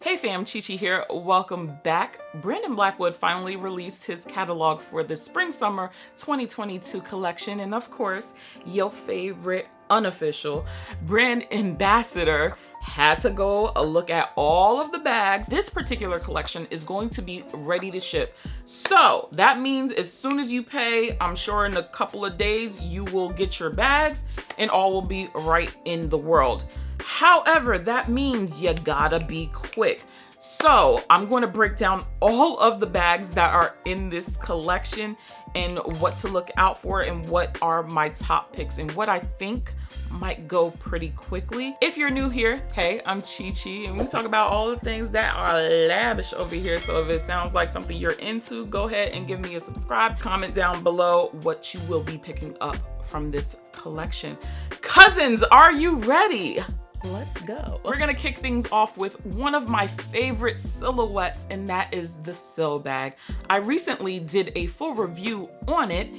Hey fam, Chi-Chi here. Welcome back. Brandon Blackwood finally released his catalog for the Spring-Summer 2022 collection, and of course, your favorite unofficial brand ambassador had to go look at all of the bags. This particular collection is going to be ready to ship. So that means as soon as you pay, I'm sure in a couple of days, you will get your bags and all will be right in the world. However, that means you gotta be quick. So I'm going to break down all of the bags that are in this collection and what to look out for and what are my top picks and what I think might go pretty quickly. If you're new here, hey, I'm Chi-Chi and we talk about all the things that are lavish over here. So if it sounds like something you're into, go ahead and give me a subscribe. Comment down below what you will be picking up from this collection. Cousins, are you ready? Let's go. We're gonna kick things off with one of my favorite silhouettes, and that is the Syl Bag. I recently did a full review on it,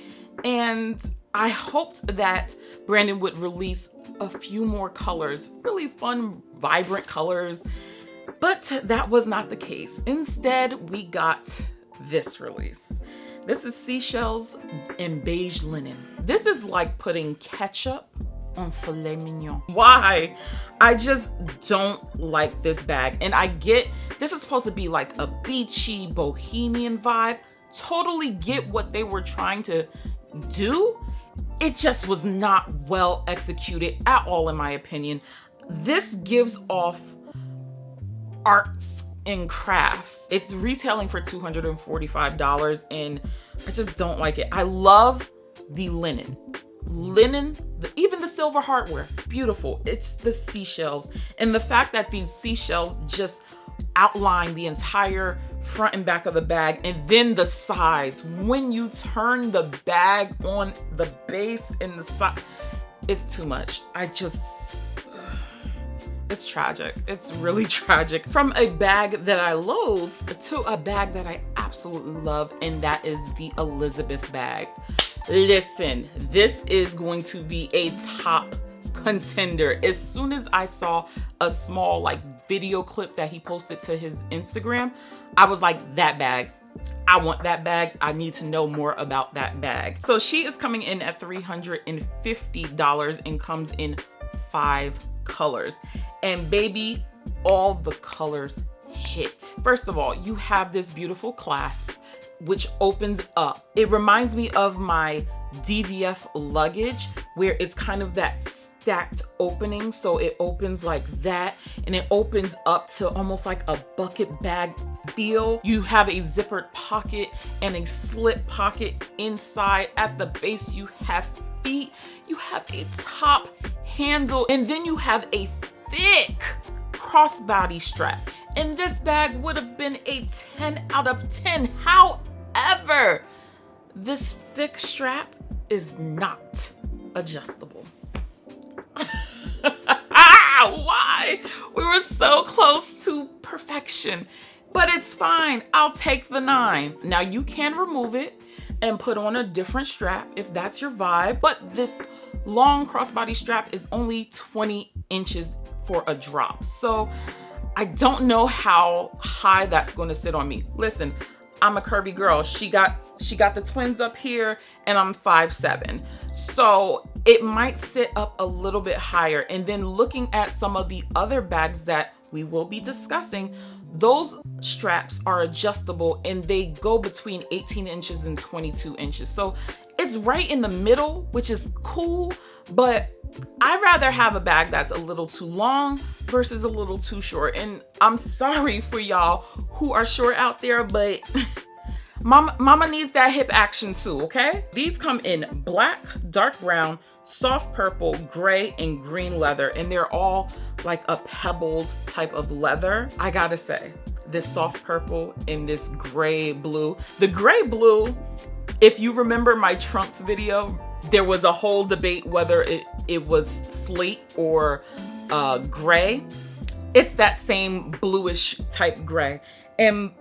and I hoped that Brandon would release a few more colors, really fun, vibrant colors, but that was not the case. Instead, we got this release. This is seashells and beige linen. This is like putting ketchup on filet mignon. Why? I just don't like this bag. And I get this is supposed to be like a beachy bohemian vibe. Totally get what they were trying to do. It just was not well executed at all, in my opinion. This gives off arts and crafts. It's retailing for $245 and I just don't like it. I love the linen, even the silver hardware, beautiful. It's the seashells and the fact that these seashells just outline the entire front and back of the bag and then the sides. When you turn the bag on the base and the side, it's too much. It's tragic. It's really tragic. From a bag that I loathe to a bag that I absolutely love, and that is the Elizabeth bag. Listen, this is going to be a top contender. As soon as I saw a small video clip that he posted to his Instagram, I was like, that bag. I want that bag. I need to know more about that bag. So she is coming in at $350 and comes in 5 colors. And baby, all the colors hit. First of all, you have this beautiful clasp which opens up. It reminds me of my DVF luggage where it's kind of that stacked opening. So it opens like that and it opens up to almost like a bucket bag feel. You have a zippered pocket and a slit pocket inside. At the base, you have feet, you have a top handle, and then you have a thick crossbody strap. And this bag would have been a 10 out of 10. However, this thick strap is not adjustable. Why? We were so close to perfection, but it's fine. I'll take the 9. Now you can remove it and put on a different strap if that's your vibe, but this long crossbody strap is only 20 inches for a drop. So I don't know how high that's going to sit on me. Listen, I'm a curvy girl. She got the twins up here and I'm 5'7". So it might sit up a little bit higher. And then looking at some of the other bags that we will be discussing, those straps are adjustable and they go between 18 inches and 22 inches. So it's right in the middle, which is cool, but I'd rather have a bag that's a little too long versus a little too short. And I'm sorry for y'all who are short out there, but mama needs that hip action too, okay? These come in black, dark brown, soft purple, gray, and green leather, and they're all like a pebbled type of leather. I gotta say, this soft purple and this gray blue. The gray blue, if you remember my Trunks video, there was a whole debate whether it was slate or gray. It's that same bluish type gray. And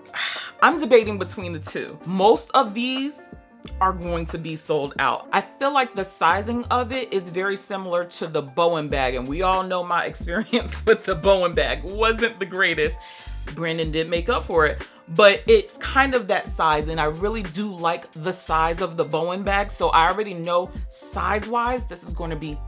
I'm debating between the two. Most of these are going to be sold out. I feel like the sizing of it is very similar to the Bowen bag, and we all know my experience with the Bowen bag wasn't the greatest. Brandon did make up for it, but it's kind of that size, and I really do like the size of the Bowen bag, so I already know size-wise this is going to be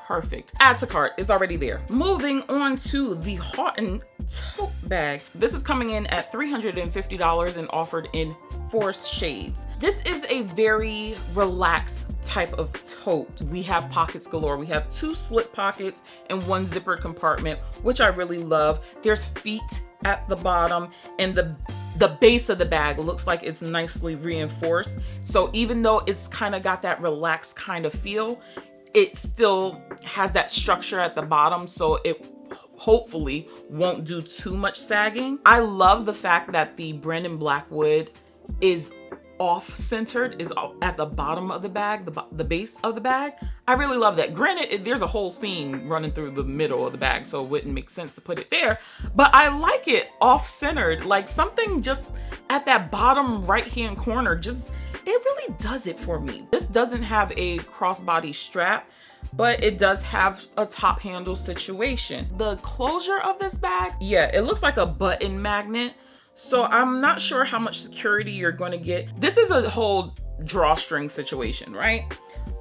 perfect. Add to cart is already there. Moving on to the Haughton Tote bag. This is coming in at $350 and offered in 4 shades. This is a very relaxed type of tote. We have pockets galore. We have 2 slip pockets and 1 zippered compartment, which I really love. There's feet at the bottom, and the base of the bag looks like it's nicely reinforced. So even though it's kind of got that relaxed kind of feel, it still has that structure at the bottom, so it hopefully won't do too much sagging. I love the fact that the Brandon Blackwood is off-centered, is at the bottom of the bag, the base of the bag. I really love that. Granted, there's a whole seam running through the middle of the bag, so it wouldn't make sense to put it there, but I like it off-centered, like something just at that bottom right-hand corner, just it really does it for me. This doesn't have a crossbody strap, but it does have a top handle situation. The closure of this bag, yeah, it looks like a button magnet. So I'm not sure how much security you're going to get. This is a whole drawstring situation, right?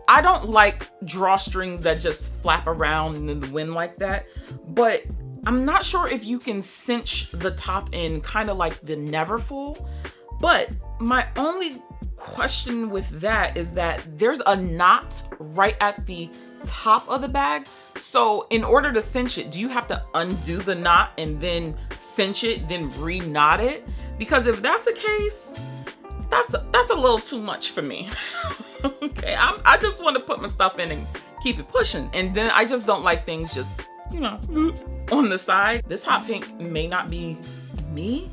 I don't like drawstrings that just flap around in the wind like that, but I'm not sure if you can cinch the top end kind of like the Neverfull. But my only question with that is that there's a knot right at the top of the bag. So in order to cinch it, do you have to undo the knot and then cinch it, then re-knot it? Because if that's the case, that's a little too much for me. Okay, I just want to put my stuff in and keep it pushing. And then I just don't like things just, you know, on the side. This hot pink may not be me,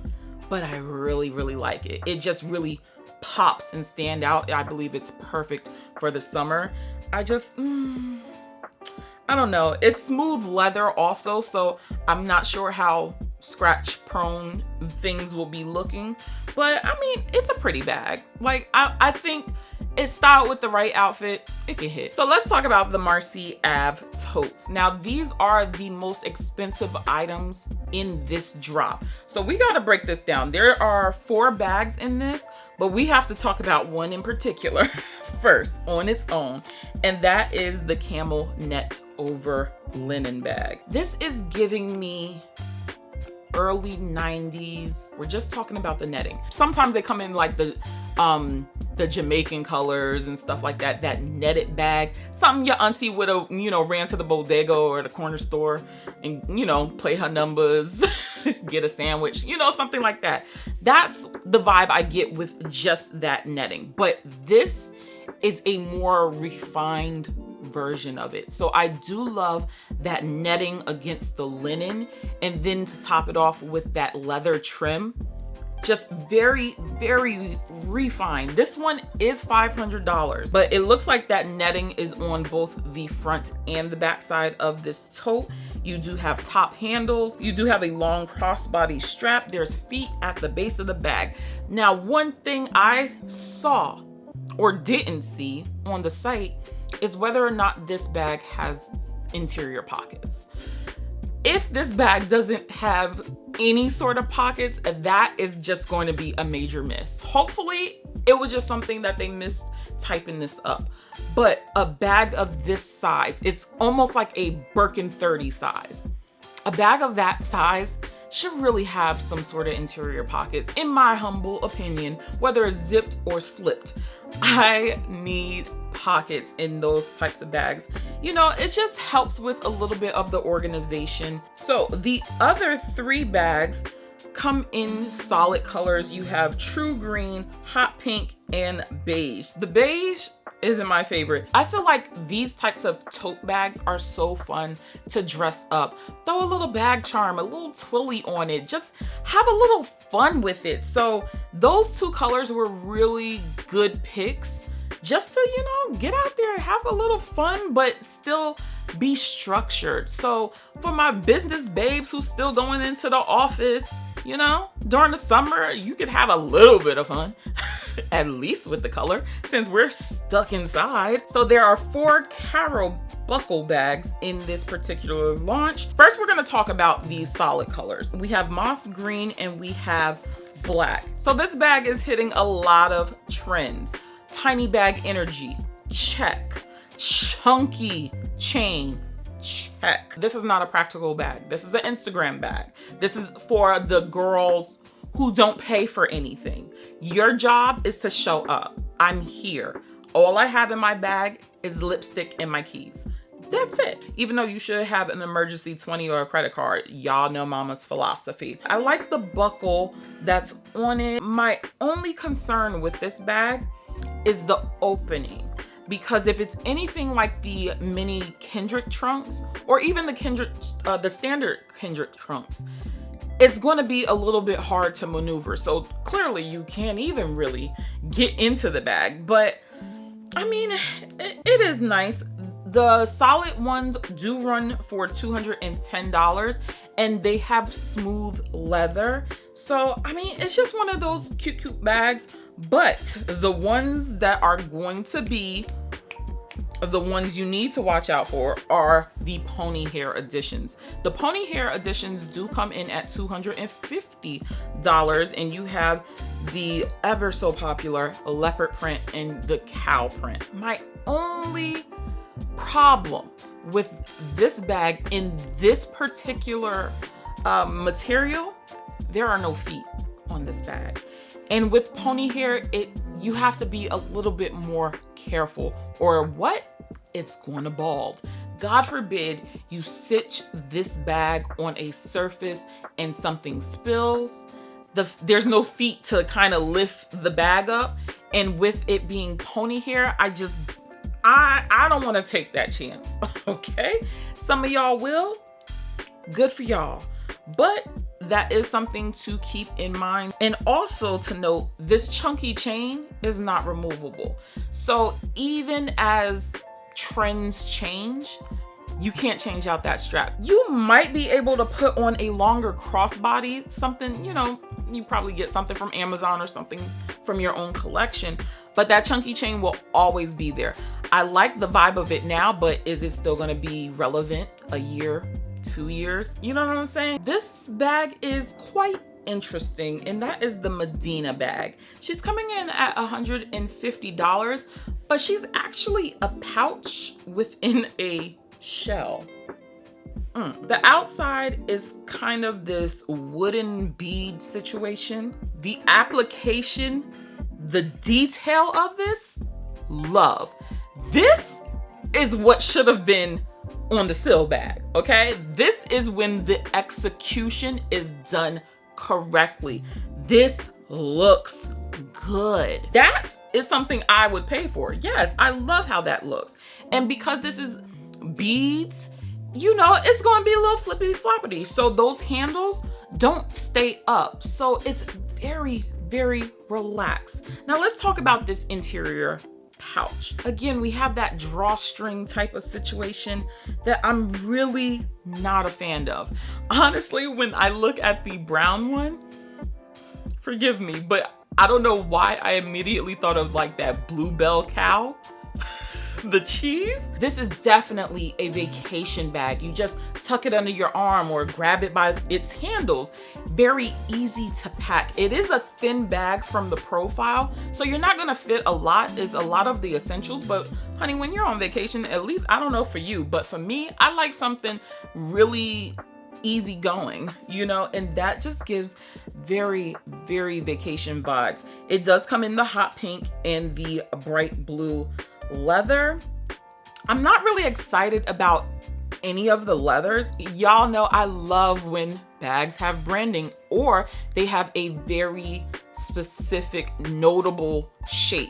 but I really, really like it. It just really pops and stand out. I believe it's perfect for the summer. I just, I don't know. It's smooth leather also, so I'm not sure how scratch prone things will be looking, but I mean, it's a pretty bag. Like, I think it's styled with the right outfit, it can hit. So let's talk about the Marcy Ave totes. Now, these are the most expensive items in this drop. So we gotta break this down. There are 4 bags in this, but we have to talk about one in particular first on its own, and that is the camel net over linen bag. This is giving me early 90s. We're just talking about the netting. Sometimes they come in like the Jamaican colors and stuff like that, that netted bag. Something your auntie would have, you know, ran to the bodega or the corner store and, you know, play her numbers, get a sandwich, you know, something like that. That's the vibe I get with just that netting. But this is a more refined version of it. So I do love that netting against the linen, and then to top it off with that leather trim. Just very, very refined. This one is $500, but it looks like that netting is on both the front and the back side of this tote. You do have top handles. You do have a long crossbody strap. There's feet at the base of the bag. Now, one thing I saw or didn't see on the site is whether or not this bag has interior pockets. If this bag doesn't have any sort of pockets, that is just going to be a major miss. Hopefully it was just something that they missed typing this up. But a bag of this size, it's almost like a Birkin 30 size. A bag of that size should really have some sort of interior pockets, in my humble opinion, whether it's zipped or slipped. I need pockets in those types of bags. You know, it just helps with a little bit of the organization. So the other 3 bags come in solid colors. You have true green, hot pink, and beige. The beige isn't my favorite. I feel like these types of tote bags are so fun to dress up. Throw a little bag charm, a little twilly on it. Just have a little fun with it. So those 2 colors were really good picks. Just to, you know, get out there, have a little fun, but still be structured. So for my business babes who's still going into the office, you know, during the summer, you could have a little bit of fun. at least with the color, since we're stuck inside. So there are 4 Caro buckle bags in this particular launch. First, we're gonna talk about these solid colors. We have moss green and we have black. So this bag is hitting a lot of trends. Tiny bag energy, check. Chunky chain, check. This is not a practical bag. This is an Instagram bag. This is for the girls who don't pay for anything. Your job is to show up. I'm here. All I have in my bag is lipstick and my keys. That's it. Even though you should have an emergency 20 or a credit card, y'all know mama's philosophy. I like the buckle that's on it. My only concern with this bag is the opening. Because if it's anything like the mini Kendrick Trunks, or even the standard Kendrick Trunks, it's going to be a little bit hard to maneuver. So clearly you can't even really get into the bag. But I mean, it is nice. The solid ones do run for $210 and they have smooth leather. So, I mean, it's just one of those cute bags. But the ones that are going to be the ones you need to watch out for are the pony hair editions. The pony hair editions do come in at $250, and you have the ever so popular leopard print and the cow print. My only problem with this bag in this particular material, there are no feet on this bag. And with pony hair, you have to be a little bit more careful, or what? It's going to bald. God forbid you sit this bag on a surface and something spills. There's no feet to kind of lift the bag up. And with it being pony hair, I don't want to take that chance, okay? Some of y'all will. Good for y'all. But that is something to keep in mind. And also to note, this chunky chain is not removable. So even as trends change, you can't change out that strap. You might be able to put on a longer crossbody, something, you probably get something from Amazon or something from your own collection, but that chunky chain will always be there. I like the vibe of it now, but is it still gonna be relevant a year, 2 years? You know what I'm saying? This bag is quite interesting, and that is the Medina Bag. She's coming in at $150, but she's actually a pouch within a shell. The outside is kind of this wooden bead situation. The application, the detail of this, love. This is what should have been on the Syl bag, okay? This is when the execution is done correctly. This looks good. That is something I would pay for. Yes, I love how that looks. And because this is beads, it's going to be a little flippity floppity. So those handles don't stay up. So it's very, very relaxed. Now let's talk about this interior pouch. Again, we have that drawstring type of situation that I'm really not a fan of. Honestly, when I look at the brown one, forgive me, but I don't know why I immediately thought of like that Bluebell cow. The cheese. This is definitely a vacation bag. You just tuck it under your arm or grab it by its handles. Very easy to pack. It is a thin bag from the profile, so you're not gonna fit a lot. Is a lot of the essentials, but honey, when you're on vacation, at least, I don't know for you, but for me, I like something really easy going, and that just gives very, very vacation vibes. It does come in the hot pink and the bright blue leather. I'm not really excited about any of the leathers. Y'all know I love when bags have branding or they have a very specific, notable shape.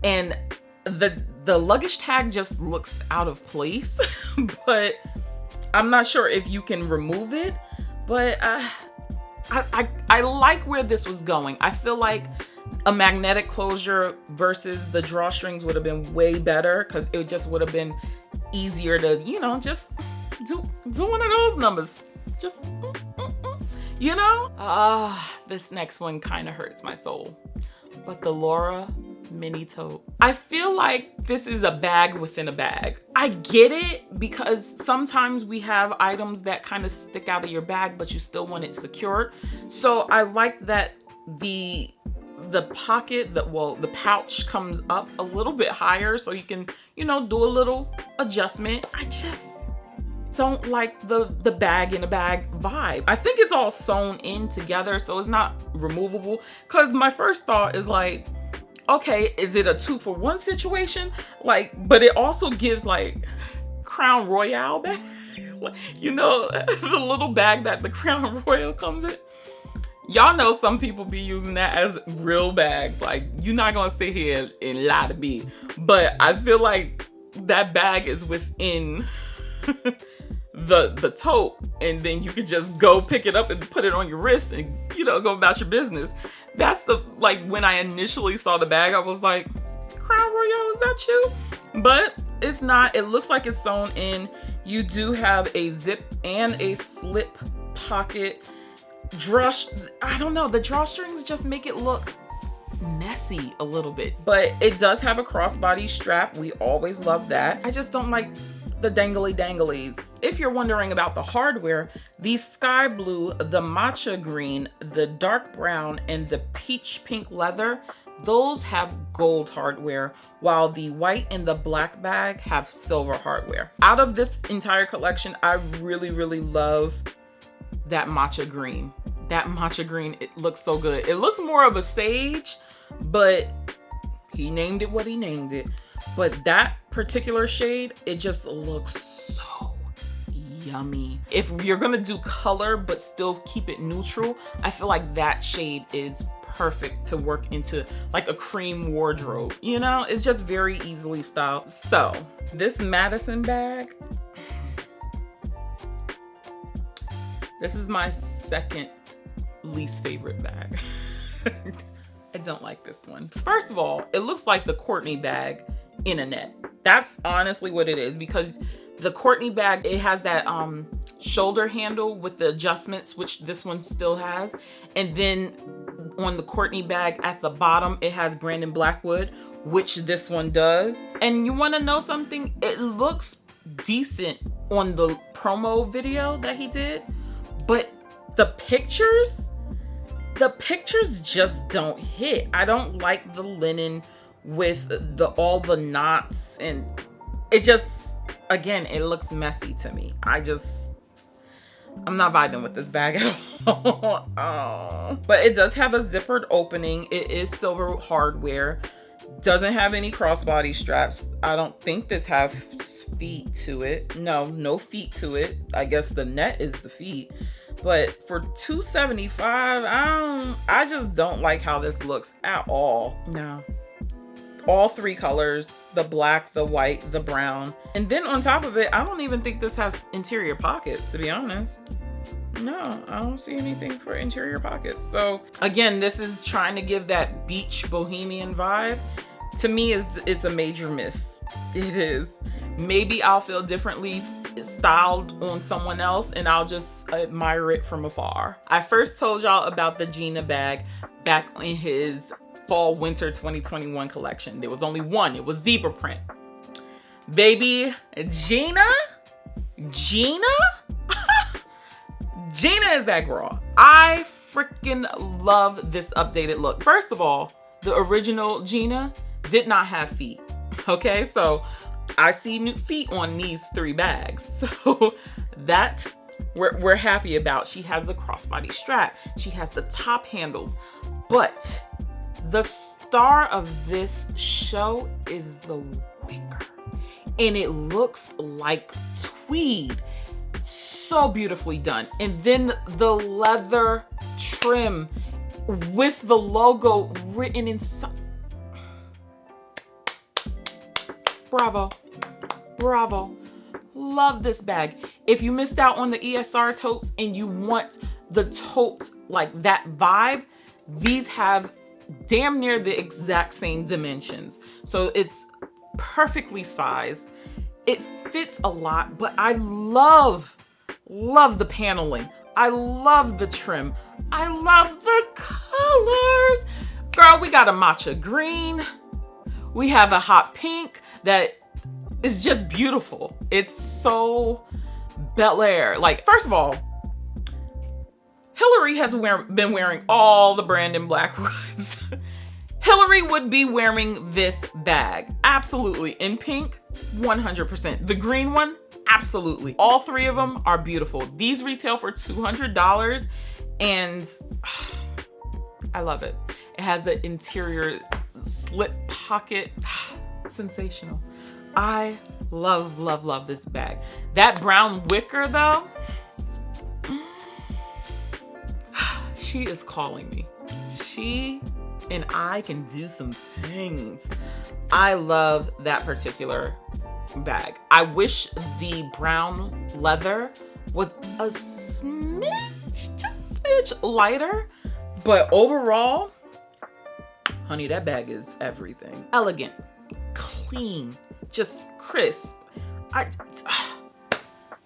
And the luggage tag just looks out of place, but I'm not sure if you can remove it. But I like where this was going. I feel like a magnetic closure versus the drawstrings would have been way better, because it just would have been easier to, just do one of those numbers. Just, this next one kind of hurts my soul. but the Laura mini tote. I feel like this is a bag within a bag. I get it because sometimes we have items that kind of stick out of your bag, but you still want it secured. So I like that the pocket, the pouch comes up a little bit higher so you can, you know, do a little adjustment. I just don't like the bag in a bag vibe. I think it's all sewn in together, so it's not removable. Cause my first thought is like, okay, is it a 2-for-1 situation? Like, but it also gives like Crown Royale bag. You know, the little bag that the Crown Royal comes in. Y'all know some people be using that as real bags. Like, you're not gonna sit here and lie to me. But I feel like that bag is within the tote, and then you could just go pick it up and put it on your wrist and, you know, go about your business. That's the, like, when I initially saw the bag, I was like, Crown Royale, is that you? But it's not. It looks like it's sewn in. You do have a zip and a slip pocket. I don't know, the drawstrings just make it look messy a little bit, but it does have a crossbody strap. We always love that. I just don't like the dangly danglies. If you're wondering about the hardware, the sky blue, the matcha green, the dark brown, and the peach pink leather, those have gold hardware, while the white and the black bag have silver hardware. Out of this entire collection, I really, really love that matcha green. That matcha green, it looks so good. It looks more of a sage, but he named it what he named it. But that particular shade, it just looks so yummy. If you're gonna do color but still keep it neutral, I feel like that shade is perfect to work into like a cream wardrobe. You know, it's just very easily styled. So this Madison bag, this is my second least favorite bag. I don't like this one. First of all, it looks like the Courtney bag in a net. That's honestly what it is, because the Courtney bag, it has that shoulder handle with the adjustments, which this one still has. And then on the Courtney bag at the bottom, it has Brandon Blackwood, which this one does. And you wanna know something? It looks decent on the promo video that he did, but the pictures just don't hit. I don't like the linen with all the knots, and it just, again, it looks messy to me. I'm not vibing with this bag at all. Oh. But it does have a zippered opening. It is silver hardware. Doesn't have any crossbody straps. I don't think this has feet to it. No feet to it. I guess the net is the feet. But for $275, I just don't like how this looks at all. No. All three colors, the black, the white, the brown. And then on top of it, I don't even think this has interior pockets, to be honest. No, I don't see anything for interior pockets. So again, this is trying to give that beach bohemian vibe. To me, it's a major miss. It is. Maybe I'll feel differently styled on someone else and I'll just admire it from afar. I first told y'all about the Gina bag back in his fall winter 2021 collection. There was only one. It was zebra print. Baby, Gina Gina is that girl. I freaking love this updated look. First of all, the original Gina did not have feet. Okay, so I see new feet on these three bags. So that we're happy about. She has the crossbody strap. She has the top handles. But the star of this show is the wicker. And it looks like tweed. So beautifully done. And then the leather trim with the logo written inside. Bravo. Bravo. Love this bag. If you missed out on the ESR totes and you want the tote like that vibe, these have damn near the exact same dimensions. So it's perfectly sized. It fits a lot, but I love the paneling. I love the trim. I love the colors. Girl, we got a matcha green. We have a hot pink that is just beautiful. It's so Bel Air. Like, first of all, Hillary has been wearing all the Brandon Blackwoods. Hillary would be wearing this bag. Absolutely. In pink, 100%. The green one, absolutely. All three of them are beautiful. These retail for $200 and I love it. It has the interior slip pocket. Sensational. I love, love, love this bag. That brown wicker though, she is calling me. She and I can do some things. I love that particular bag. I wish the brown leather was a smidge, just a smidge lighter, but overall, honey, that bag is everything. Elegant, clean, just crisp.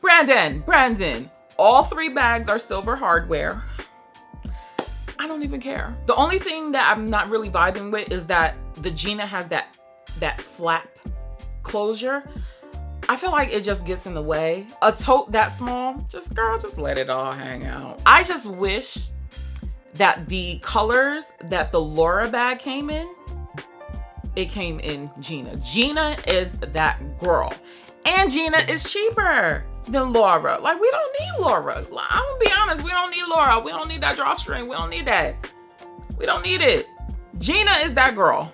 Brandon, all three bags are silver hardware. I don't even care. The only thing that I'm not really vibing with is that the Gina has that flap closure. I feel like it just gets in the way. A tote that small, just let it all hang out. I just wish that the colors that the Laura bag came in, it came in Gina. Gina is that girl. And Gina is cheaper than Laura. Like, we don't need Laura. I'm gonna be honest, we don't need Laura. We don't need that drawstring. We don't need that. We don't need it. Gina is that girl,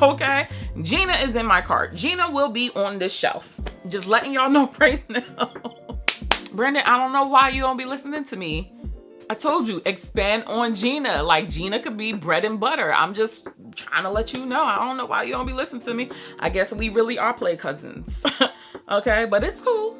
okay? Gina is in my cart. Gina will be on this shelf. Just letting y'all know right now. Brandon, I don't know why you don't be listening to me. I told you, expand on Gina. Like, Gina could be bread and butter. I'm just trying to let you know. I don't know why you don't be listening to me. I guess we really are play cousins. Okay, but it's cool.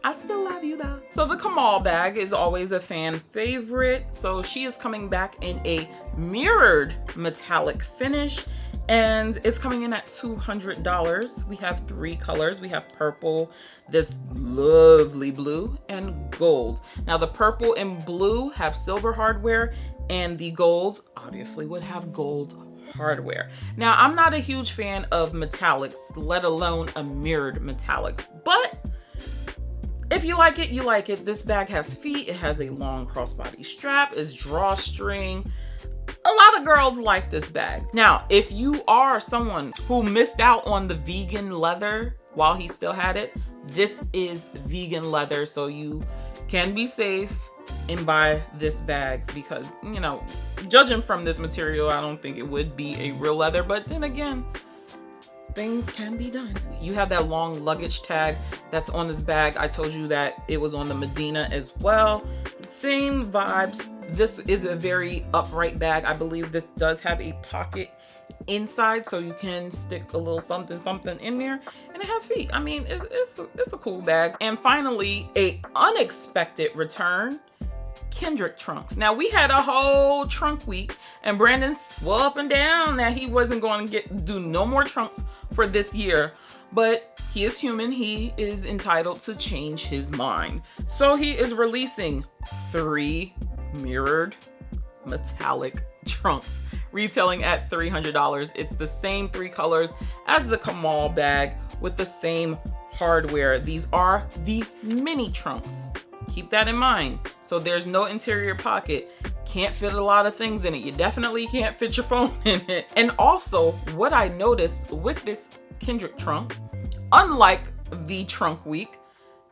I still love you though. So the Kamal bag is always a fan favorite. So she is coming back in a mirrored metallic finish and it's coming in at $200. We have three colors. We have purple, this lovely blue, and gold. Now the purple and blue have silver hardware and the gold obviously would have gold hardware. Now I'm not a huge fan of metallics, let alone a mirrored metallics, but if you like it, you like it. This bag has feet. It has a long crossbody strap. It's drawstring. A lot of girls like this bag. Now, if you are someone who missed out on the vegan leather while he still had it, this is vegan leather, so you can be safe and buy this bag because, you know, judging from this material, I don't think it would be a real leather, but then again, things can be done. You have that long luggage tag that's on this bag. I told you that it was on the Medina as well. Same vibes. This is a very upright bag. I believe this does have a pocket inside so you can stick a little something in there, and it has feet. I mean, it's a cool bag. And finally, a unexpected return, Kendrick Trunks. Now we had a whole trunk week and Brandon swore up and down that he wasn't going to do no more trunks for this year, but he is human. He is entitled to change his mind. So he is releasing 3 mirrored metallic trunks retailing at $300. It's the same 3 colors as the Kamal bag with the same hardware. These are the mini trunks. Keep that in mind. So there's no interior pocket. Can't fit a lot of things in it. You definitely can't fit your phone in it. And also, what I noticed with this Kendrick trunk, unlike the trunk week,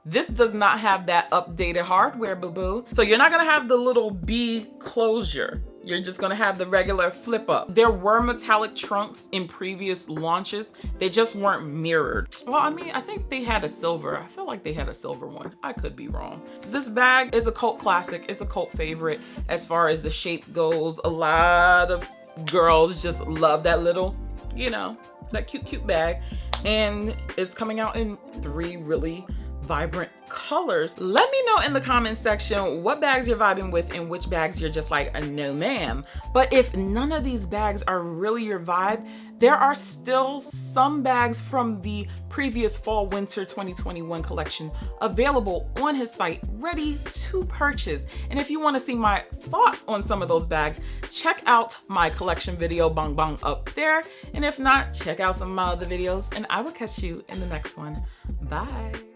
this does not have that updated hardware, boo-boo. So you're not gonna have the little B closure. You're just gonna have the regular flip up. There were metallic trunks in previous launches. They just weren't mirrored. Well, I mean, I think they had a silver. I feel like they had a silver one. I could be wrong. This bag is a cult classic. It's a cult favorite as far as the shape goes. A lot of girls just love that little, you know, that cute bag. And it's coming out in 3 really vibrant colors. Let me know in the comment section what bags you're vibing with and which bags you're just like, no ma'am. But if none of these bags are really your vibe, there are still some bags from the previous fall winter 2021 collection available on his site ready to purchase. And if you want to see my thoughts on some of those bags, check out my collection video, bang bang, up there. And if not, check out some of my other videos and I will catch you in the next one. Bye.